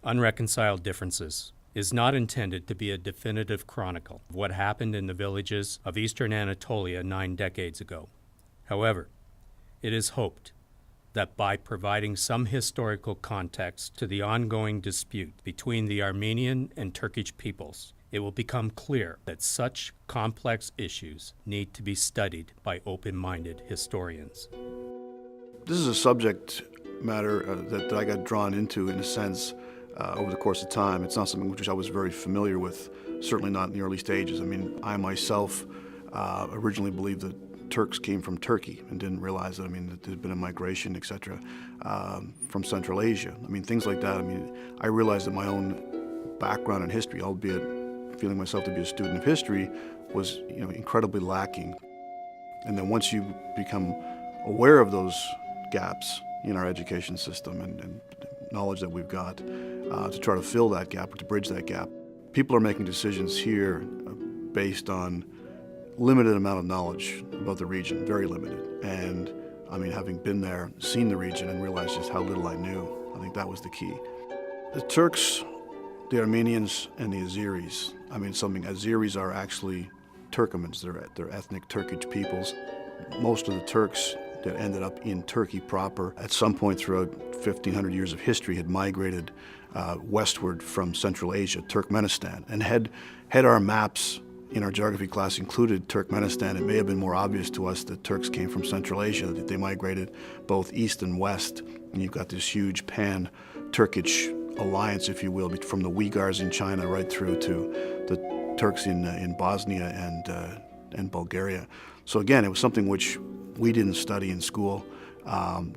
Unreconciled Differences is not intended to be a definitive chronicle of what happened in the villages of eastern Anatolia 9 decades ago. However, it is hoped that by providing some historical context to the ongoing dispute between the Armenian and Turkish peoples, it will become clear that such complex issues need to be studied by open-minded historians. This is a subject matter that I got drawn into, in a sense, over the course of time. It's not something which I was very familiar with, certainly not in the early stages. I mean, I myself originally believed that Turks came from Turkey and didn't realize that, that there'd been a migration, etc., from Central Asia. Things like that. I realized that my own background in history, albeit feeling myself to be a student of history, was incredibly lacking. And then once you become aware of those gaps in our education system and knowledge that we've got to try to fill that gap or to bridge that gap, people are making decisions here based on limited amount of knowledge about the region, very limited. And having been there, seen the region, and realized just how little I knew, I think that was the key. The Turks, the Armenians, and the Azeris. Azeris are actually Turkomans. They're ethnic Turkish peoples. Most of the Turks that ended up in Turkey proper, at some point throughout 1,500 years of history, had migrated westward from Central Asia, Turkmenistan, and had our maps in our geography class included Turkmenistan. It may have been more obvious to us that Turks came from Central Asia, that they migrated both east and west, and you've got this huge pan-Turkish alliance, if you will, from the Uyghurs in China right through to the Turks in Bosnia and Bulgaria. So again, it was something which we didn't study in school,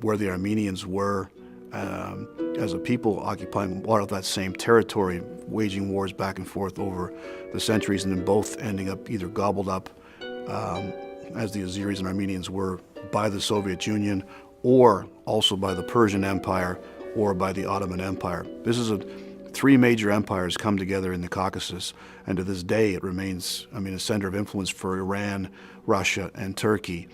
where the Armenians were as a people occupying a lot of that same territory, waging wars back and forth over the centuries, and then both ending up either gobbled up, as the Azeris and Armenians were, by the Soviet Union, or also by the Persian Empire, or by the Ottoman Empire. This is three major empires come together in the Caucasus, and to this day it remains, a center of influence for Iran, Russia, and Turkey.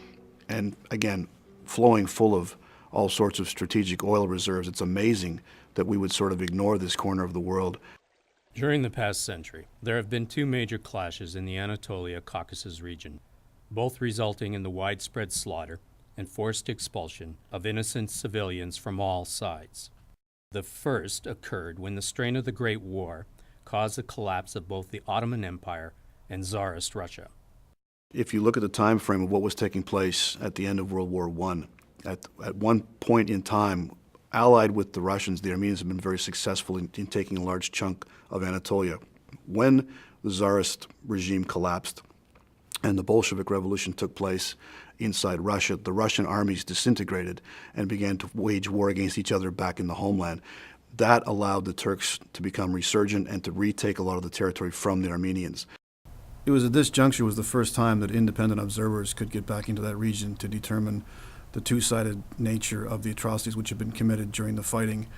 And again, flowing full of all sorts of strategic oil reserves. It's amazing that we would sort of ignore this corner of the world. During the past century, there have been 2 major clashes in the Anatolia-Caucasus region, both resulting in the widespread slaughter and forced expulsion of innocent civilians from all sides. The first occurred when the strain of the Great War caused the collapse of both the Ottoman Empire and Tsarist Russia. If you look at the time frame of what was taking place at the end of World War I, at one point in time, allied with the Russians, the Armenians have been very successful in taking a large chunk of Anatolia. When the Tsarist regime collapsed and the Bolshevik Revolution took place inside Russia, the Russian armies disintegrated and began to wage war against each other back in the homeland. That allowed the Turks to become resurgent and to retake a lot of the territory from the Armenians. It was at this juncture was the first time that independent observers could get back into that region to determine the two-sided nature of the atrocities which had been committed during the fighting.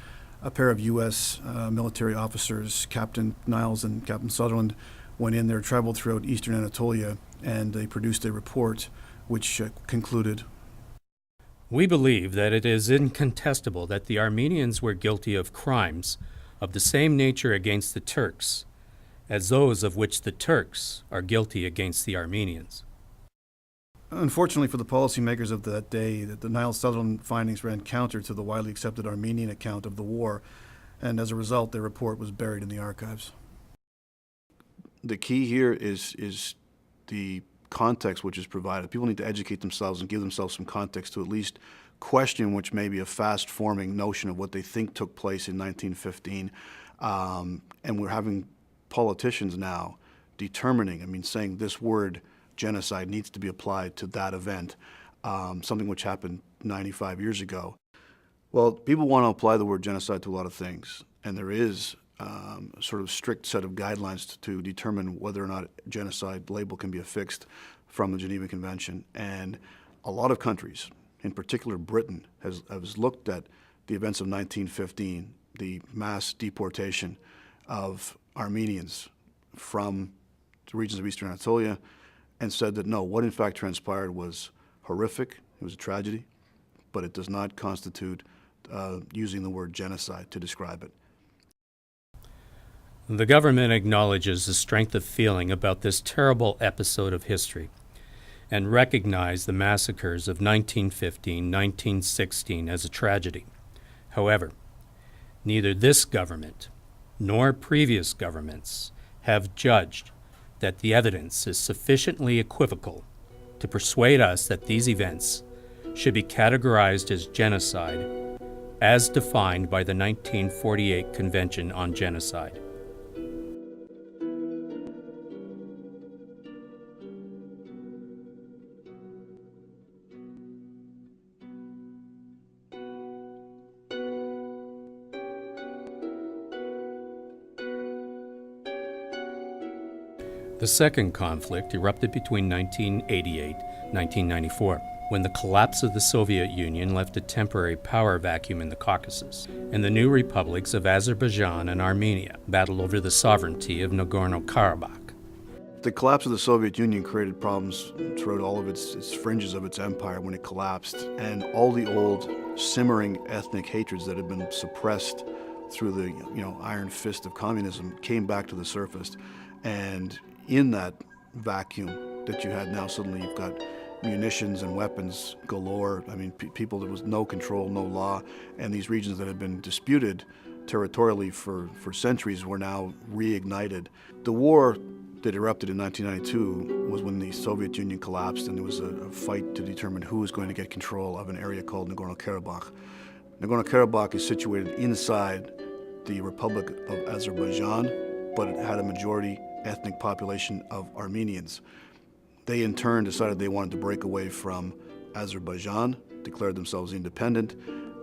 A pair of U.S. Military officers, Captain Niles and Captain Sutherland, went in there, traveled throughout eastern Anatolia, and they produced a report which concluded, "We believe that it is incontestable that the Armenians were guilty of crimes of the same nature against the Turks as those of which the Turks are guilty against the Armenians." Unfortunately for the policymakers of that day, the Niles-Sutherland findings ran counter to the widely accepted Armenian account of the war, and as a result, their report was buried in the archives. The key here is the context which is provided. People need to educate themselves and give themselves some context to at least question which may be a fast-forming notion of what they think took place in 1915. And we're having politicians now determining, saying this word genocide needs to be applied to that event, something which happened 95 years ago. Well, people want to apply the word genocide to a lot of things, and there is a sort of strict set of guidelines to determine whether or not genocide label can be affixed from the Geneva Convention. And a lot of countries, in particular Britain, has looked at the events of 1915, the mass deportation of Armenians from the regions of eastern Anatolia, and said that no, what in fact transpired was horrific, it was a tragedy, but it does not constitute using the word genocide to describe it. The government acknowledges the strength of feeling about this terrible episode of history and recognized the massacres of 1915, 1916 as a tragedy. However, neither this government nor previous governments have judged that the evidence is sufficiently equivocal to persuade us that these events should be categorized as genocide as defined by the 1948 Convention on Genocide. The second conflict erupted between 1988 and 1994, when the collapse of the Soviet Union left a temporary power vacuum in the Caucasus, and the new republics of Azerbaijan and Armenia battled over the sovereignty of Nagorno-Karabakh. The collapse of the Soviet Union created problems throughout all of its fringes of its empire when it collapsed, and all the old simmering ethnic hatreds that had been suppressed through the iron fist of communism came back to the surface. And in that vacuum that you had now, suddenly you've got munitions and weapons galore. I mean, people, there was no control, no law, and these regions that had been disputed territorially for centuries were now reignited. The war that erupted in 1992 was when the Soviet Union collapsed, and there was a fight to determine who was going to get control of an area called Nagorno-Karabakh. Nagorno-Karabakh is situated inside the Republic of Azerbaijan, but it had a majority ethnic population of Armenians. They in turn decided they wanted to break away from Azerbaijan, declared themselves independent,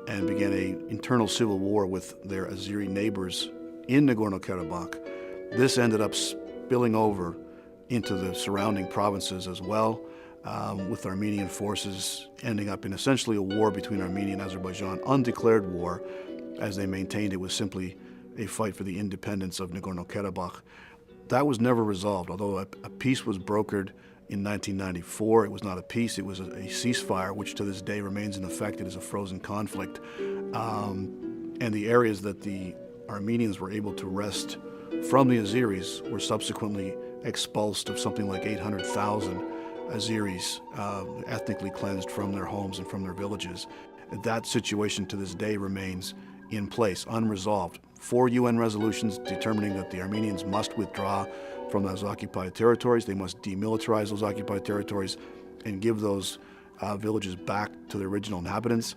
and began an internal civil war with their Azeri neighbors in Nagorno-Karabakh. This ended up spilling over into the surrounding provinces as well, with Armenian forces ending up in essentially a war between Armenia and Azerbaijan, undeclared war, as they maintained it was simply a fight for the independence of Nagorno-Karabakh. That was never resolved, although a peace was brokered in 1994. It was not a peace, it was a ceasefire, which to this day remains in effect. It is a frozen conflict. And the areas that the Armenians were able to wrest from the Azeris were subsequently expulsed of something like 800,000 Azeris, ethnically cleansed from their homes and from their villages. That situation to this day remains in place, unresolved. 4 UN resolutions determining that the Armenians must withdraw from those occupied territories. They must demilitarize those occupied territories and give those villages back to their original inhabitants.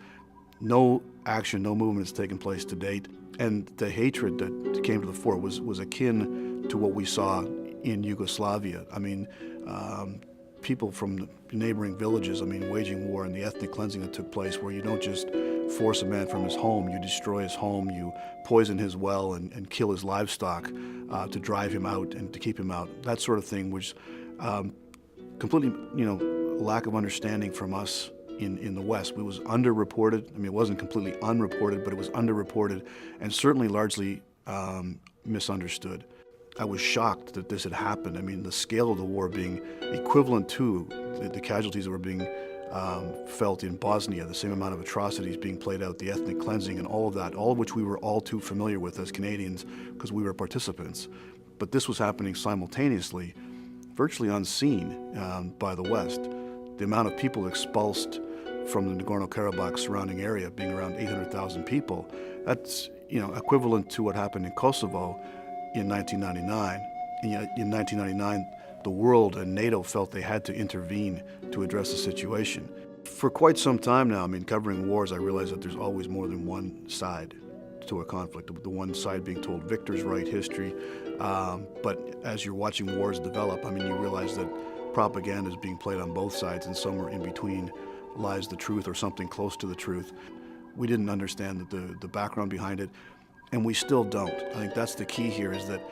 No action, no movement has taken place to date. And the hatred that came to the fore was akin to what we saw in Yugoslavia. I mean, people from the neighboring villages, waging war, and the ethnic cleansing that took place, where you don't just force a man from his home, you destroy his home, you poison his well and kill his livestock to drive him out and to keep him out. That sort of thing, which completely, lack of understanding from us in the West. It was underreported. It wasn't completely unreported, but it was underreported and certainly largely misunderstood. I was shocked that this had happened. The scale of the war being equivalent to the casualties that were being felt in Bosnia, the same amount of atrocities being played out, the ethnic cleansing and all of that, all of which we were all too familiar with as Canadians because we were participants. But this was happening simultaneously, virtually unseen by the West. The amount of people expulsed from the Nagorno-Karabakh surrounding area being around 800,000 people, that's equivalent to what happened in Kosovo in 1999. And yet in 1999, the world and NATO felt they had to intervene to address the situation. For quite some time now, covering wars, I realize that there's always more than one side to a conflict, the one side being told victors write history. But as you're watching wars develop, you realize that propaganda is being played on both sides, and somewhere in between lies the truth or something close to the truth. We didn't understand the background behind it, and we still don't. I think that's the key here, is that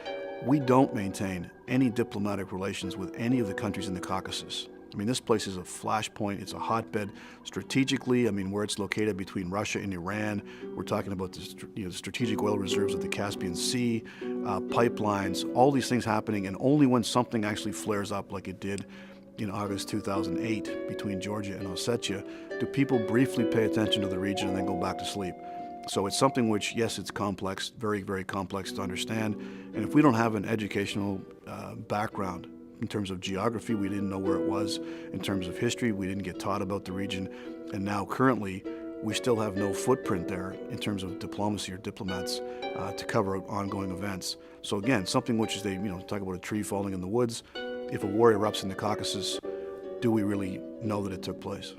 we don't maintain any diplomatic relations with any of the countries in the Caucasus. This place is a flashpoint. It's a hotbed strategically. Where it's located between Russia and Iran. We're talking about the strategic oil reserves of the Caspian Sea, pipelines, all these things happening, and only when something actually flares up like it did in August 2008 between Georgia and Ossetia do people briefly pay attention to the region and then go back to sleep. So it's something which, yes, it's complex, very, very complex to understand. And if we don't have an educational background in terms of geography, we didn't know where it was. In terms of history, we didn't get taught about the region. And now currently, we still have no footprint there in terms of diplomacy or diplomats to cover ongoing events. So again, something which is they, talk about a tree falling in the woods. If a war erupts in the Caucasus, do we really know that it took place?